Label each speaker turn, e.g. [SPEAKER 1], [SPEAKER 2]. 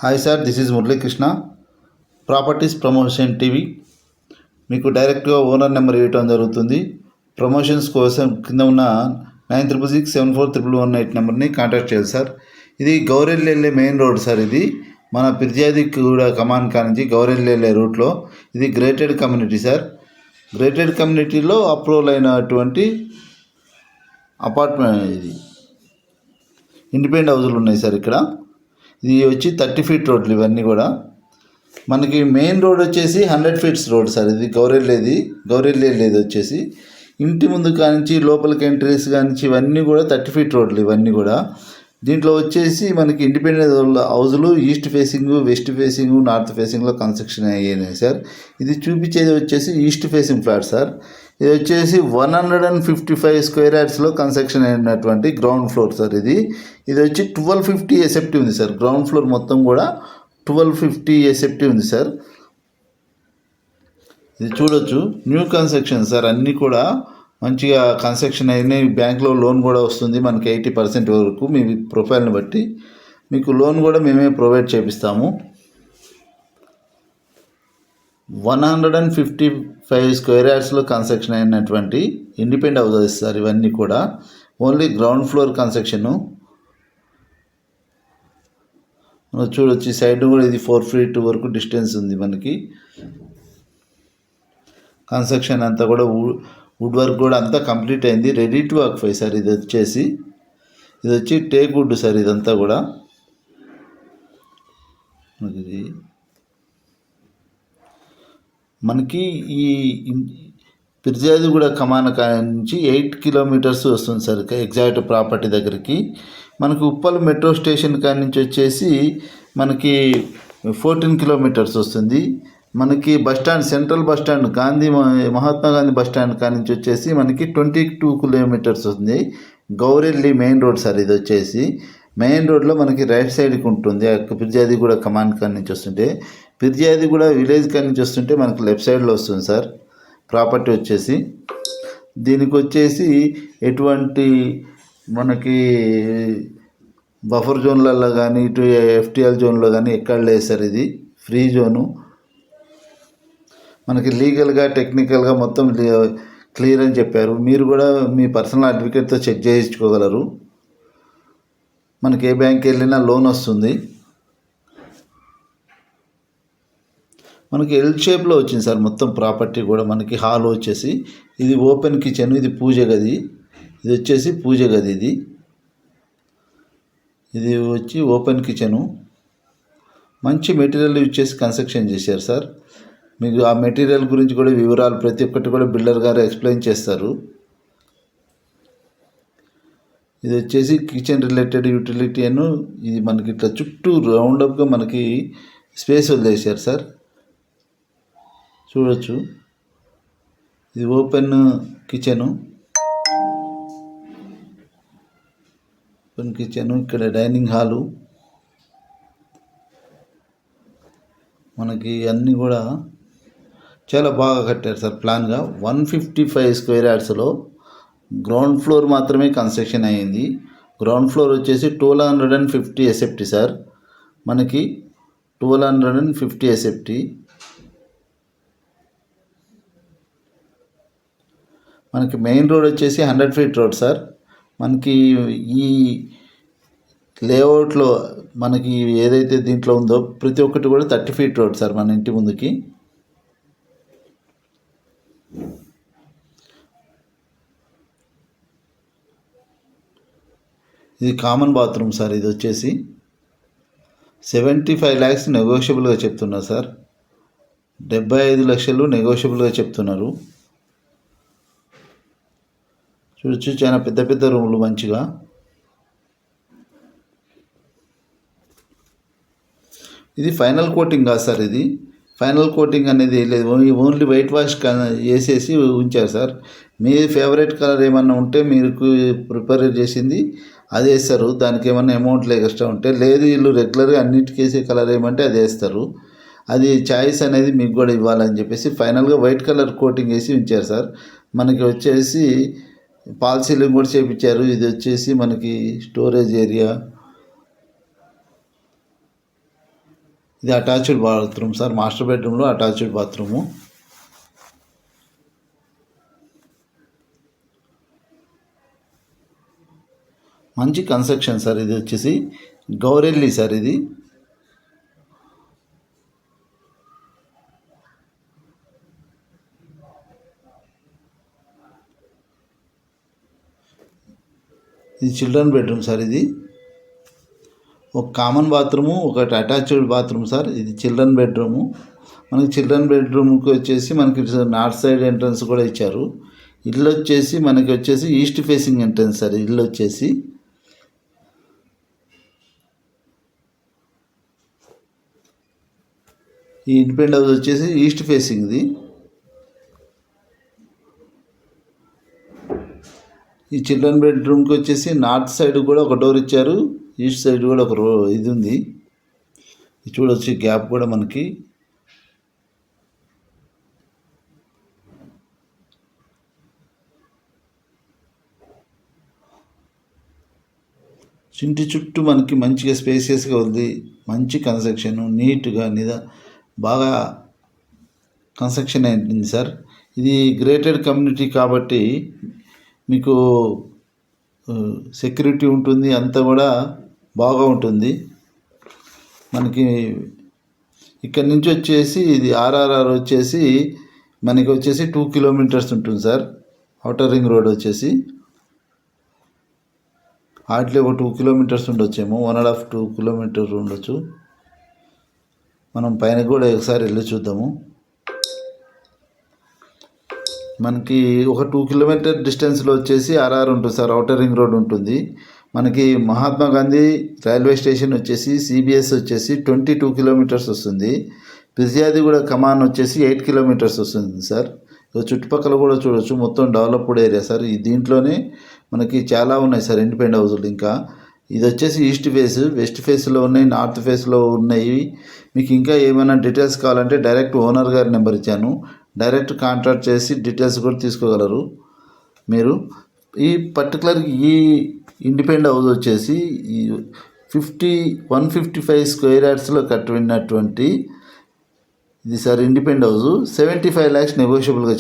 [SPEAKER 1] Hi sir, this is Muralikrishna, properties promotion TV. మీకు డైరెక్ట్గా owner number ఇవ్వటం జరుగుతుంది. ప్రమోషన్స్ కోసం కింద ఉన్న 9667474118 నెంబర్ని కాంటాక్ట్ చేయాలి సార్. ఇది గౌరెల్లి వెళ్ళే మెయిన్ రోడ్ సార్. ఇది మన ఫిర్యాదిగూడ కమాన్ కానించి గౌరెల్లి వెళ్ళే రూట్లో. ఇది గ్రేటెడ్ కమ్యూనిటీ సార్. గ్రేటెడ్ కమ్యూనిటీలో అప్రూవల్ అయినటువంటి అపార్ట్మెంట్. ఇది ఇండిపెండెంట్ హౌజులు ఉన్నాయి సార్ ఇక్కడ. ఇది వచ్చి 30 ఫీట్ రోడ్లు ఇవన్నీ కూడా. మనకి మెయిన్ రోడ్ వచ్చేసి 100 ఫీట్స్ రోడ్ సార్. ఇది గౌరెల్లి వచ్చేసి ఇంటి ముందు కానించి లోపలికి ఎంట్రీస్ కానించి ఇవన్నీ కూడా 30 ఫీట్ రోడ్లు ఇవన్నీ కూడా. దీంట్లో వచ్చేసి మనకి ఇండిపెండెంట్ హౌజులు east facing, west facing, north ఫేసింగ్లో కన్స్ట్రక్షన్ అయ్యాయి సార్. ఇది చూపించేది వచ్చేసి ఈస్ట్ ఫేసింగ్ ఫ్లాట్ సార్. ఇది వచ్చేసి 155 స్క్వేర్ యార్డ్స్లో కన్స్ట్రక్షన్ అయినటువంటి గ్రౌండ్ ఫ్లోర్ సార్. ఇది వచ్చి 1250 ఎసెప్టీ ఉంది సార్. గ్రౌండ్ ఫ్లోర్ మొత్తం కూడా 1250 ఎసెప్టీ ఉంది సార్. ఇది చూడొచ్చు, న్యూ కన్స్ట్రక్షన్ సార్. అన్నీ కూడా మంచిగా కన్స్ట్రక్షన్ అయినాయి. బ్యాంక్లో లోన్ కూడా వస్తుంది మనకి 80% వరకు. మీ ప్రొఫైల్ని బట్టి మీకు లోన్ కూడా మేమే ప్రొవైడ్ చేపిస్తాము. 155 స్క్వేర్ యార్డ్స్లో కన్స్ట్రక్షన్ అయినటువంటి ఇండిపెండెంట్ హౌసెస్ సార్ ఇవన్నీ కూడా. Only ground floor construction. చూడొచ్చు, సైడ్ కూడా ఇది 4 ఫీట్ వరకు డిస్టెన్స్ ఉంది మనకి. కన్స్ట్రక్షన్ అంతా కూడా వుడ్ వర్క్ కూడా అంతా కంప్లీట్ అయింది. Ready to occupy sir. ఇది వచ్చి టేక్ వుడ్ సార్. ఇదంతా కూడా మనకి ఈ ఫిర్యాదిగూడ కమాన్ నుంచి 8 కిలోమీటర్స్ వస్తుంది సార్ ఎగ్జాక్ట్ ప్రాపర్టీ దగ్గరికి. మనకి ఉప్పల్ మెట్రో స్టేషన్ కాడి నుంచి వచ్చేసి మనకి 14 కిలోమీటర్స్ వస్తుంది. మనకి bus stand, central bus stand, Mahatma Gandhi bus stand కాడి నుంచి వచ్చేసి మనకి 22 కిలోమీటర్స్ వస్తుంది. Gowrelli main road sir. ఇది వచ్చేసి మెయిన్ రోడ్లో మనకి రైట్ సైడ్కి ఉంటుంది. ఫిర్యాదిగూడ కమాన్ కాడి నుంచి వస్తుంటే, ఫిర్యాదిగూడ విలేజ్ కాడి నుంచి వస్తుంటే మనకి లెఫ్ట్ సైడ్లో వస్తుంది సార్ ప్రాపర్టీ వచ్చేసి. దీనికి వచ్చేసి ఎటువంటి మనకి బఫర్ జోన్లలో కానీ ఇటు ఎఫ్టీఎల్ జోన్లో కానీ ఎక్కడ లేదు సార్. ఇది ఫ్రీ జోను. మనకి లీగల్గా, టెక్నికల్గా మొత్తం క్లియర్ అని చెప్పారు. మీరు కూడా మీ పర్సనల్ అడ్వకేట్తో చెక్ చేయించుకోగలరు. మనకి ఏ బ్యాంక్కి వెళ్ళినా లోన్ వస్తుంది. మనకి ఎల్ షేప్లో వచ్చింది సార్ మొత్తం ప్రాపర్టీ కూడా. మనకి హాల్ వచ్చేసి ఇది ఓపెన్ కిచెన్, ఇది పూజ గది. ఇది వచ్చేసి పూజ గది. ఇది వచ్చి ఓపెన్ కిచెను. మంచి మెటీరియల్ యూజ్ చేసి కన్స్ట్రక్షన్ చేశారు సార్. మీకు ఆ మెటీరియల్ గురించి కూడా వివరాలు ప్రతి ఒక్కటి కూడా బిల్డర్ గారు ఎక్స్ప్లెయిన్ చేస్తారు. ఇది వచ్చేసి కిచెన్ రిలేటెడ్ యూటిలిటీ ఇది మనకి ఇట్లా చుట్టూ రౌండప్గా మనకి స్పేస్ వదిలేశారు సార్. చూడొచ్చు, ఇది ఓపెన్ కిచెను. ఇక్కడ డైనింగ్ హాలు. మనకి అన్నీ కూడా చాలా బాగా కట్టారు సార్ ప్లాన్గా. 155 స్క్వేర్ యార్డ్స్లో గ్రౌండ్ ఫ్లోర్ మాత్రమే కన్స్ట్రక్షన్ అయ్యింది. గ్రౌండ్ ఫ్లోర్ వచ్చేసి 1250 ఎసెప్టీ సార్. మనకి 1250 ఎసెప్టీ. మనకి మెయిన్ రోడ్ వచ్చేసి 100 ఫీట్ రోడ్ సార్. మనకి ఈ లేఅవుట్లో మనకి ఏదైతే దీంట్లో ఉందో ప్రతి ఒక్కటి కూడా 30 ఫీట్ రోడ్ సార్ మన ఇంటి ముందుకి. ఇది కామన్ బాత్రూమ్ సార్. ఇది వచ్చేసి 75 lakhs నెగోషియబుల్గా చెప్తున్నారు సార్. 75 లక్షలు నెగోషియబుల్గా చెప్తున్నారు. చూడొచ్చు, చాలా పెద్ద పెద్ద రూములు మంచిగా. ఇది ఫైనల్ కోటింగ్ కాదు సార్. ఇది ఫైనల్ కోటింగ్ అనేది లేదు. ఓన్లీ వైట్ వాష్ వేసేసి ఉంచారు సార్. మీ ఫేవరెట్ కలర్ ఏమన్నా ఉంటే మీరు ప్రిపేర్ చేసింది అది వేస్తారు. దానికి ఏమన్నా అమౌంట్లు ఎక్స్ట్రా ఉంటే, లేదు వీళ్ళు రెగ్యులర్గా అన్నిటికీ వేసే కలర్ ఏమంటే అది వేస్తారు. అది చాయిస్ అనేది మీకు కూడా ఇవ్వాలని చెప్పేసి ఫైనల్గా వైట్ కలర్ కోటింగ్ వేసి ఉంచారు సార్. మనకి వచ్చేసి పాల్ సీలింగ్ కూడా చేయించారు. ఇది వచ్చేసి మనకి స్టోరేజ్ ఏరియా. ఇది అటాచ్డ్ బాత్రూమ్ సార్, మాస్టర్ బెడ్రూమ్లో అటాచ్డ్ బాత్రూము. మంచి కన్స్ట్రక్షన్ సార్. ఇది వచ్చేసి గౌరెల్లి సార్. ఇది చిల్డ్రన్ బెడ్రూమ్ సార్. ఇది ఒక కామన్ బాత్రూము, ఒకటి అటాచ్డ్ బాత్రూమ్ సార్. ఇది చిల్డ్రన్ బెడ్రూము. మనకి చిల్డ్రన్ బెడ్రూమ్కి వచ్చేసి మనకి నార్త్ సైడ్ ఎంట్రన్స్ కూడా ఇచ్చారు. ఇల్లు వచ్చేసి మనకి వచ్చేసి ఈస్ట్ ఫేసింగ్ ఎంట్రన్స్ సార్. ఇల్లు వచ్చేసి ఈ ఇండిపెండెంట్ హౌస్ వచ్చేసి ఈస్ట్ ఫేసింగ్ది. ఈ చిల్డ్రన్ బెడ్రూమ్కి వచ్చేసి నార్త్ సైడ్ కూడా ఒక డోర్ ఇచ్చారు, ఈస్ట్ సైడ్ కూడా ఒక ఇది ఉంది. చూడొచ్చు గ్యాప్ కూడా మనకి. ఇంటి చుట్టూ మనకి మంచిగా స్పేసియస్గా ఉంది. మంచి కన్స్ట్రక్షన్, నీట్గా బాగా కన్స్ట్రక్షన్ అయింది సార్. ఇది గ్రేటెడ్ కమ్యూనిటీ కాబట్టి మీకు సెక్యూరిటీ ఉంటుంది, అంతా కూడా బాగా ఉంటుంది. మనకి ఇక్కడి నుంచి వచ్చేసి ఇది ఆర్ఆర్ఆర్ వచ్చేసి మనకి వచ్చేసి 2 కిలోమీటర్స్ ఉంటుంది సార్. ఔటర్ రింగ్ రోడ్ వచ్చేసి హార్డ్లీ ఒక 2 కిలోమీటర్స్ ఉండొచ్చేమో, 1.5 2 కిలోమీటర్స్ ఉండొచ్చు. మనం పైన కూడా ఒకసారి వెళ్ళి చూద్దాము. మనకి ఒక 2 కిలోమీటర్ డిస్టెన్స్లో వచ్చేసి ఆర్ఆర్ ఉంటుంది సార్. ఔటర్ రింగ్ రోడ్ ఉంటుంది. మనకి మహాత్మా గాంధీ రైల్వే స్టేషన్ వచ్చేసి సిబిఎస్ వచ్చేసి 22 కిలోమీటర్స్ వస్తుంది. ఫిర్యాదిగూడ కమాన్ వచ్చేసి 8 కిలోమీటర్స్ వస్తుంది సార్. చుట్టుపక్కల కూడా చూడొచ్చు, మొత్తం డెవలప్డ్ ఏరియా సార్. దీంట్లోనే మనకి చాలా ఉన్నాయి సార్ ఇండిపెండెంట్ హౌసులు. ఇంకా ఇది వచ్చేసి ఈస్ట్ ఫేస్, వెస్ట్ ఫేస్లో ఉన్నాయి, నార్త్ ఫేస్లో ఉన్నాయి. మీకు ఇంకా ఏమైనా డీటెయిల్స్ కావాలంటే డైరెక్ట్ ఓనర్ గారి నెంబర్ ఇచ్చాను, డైరెక్ట్ కాంటాక్ట్ చేసి డీటెయిల్స్ కూడా తీసుకోగలరు మీరు. ఈ పర్టికులర్ ఈ ఇండిపెండెంట్ హౌస్ వచ్చేసి ఈ 155 స్క్వేర్ యార్డ్స్లో కట్టినటువంటి ఇది సార్ ఇండిపెండెంట్ హౌస్. 75 lakhs నెగోషియబుల్గా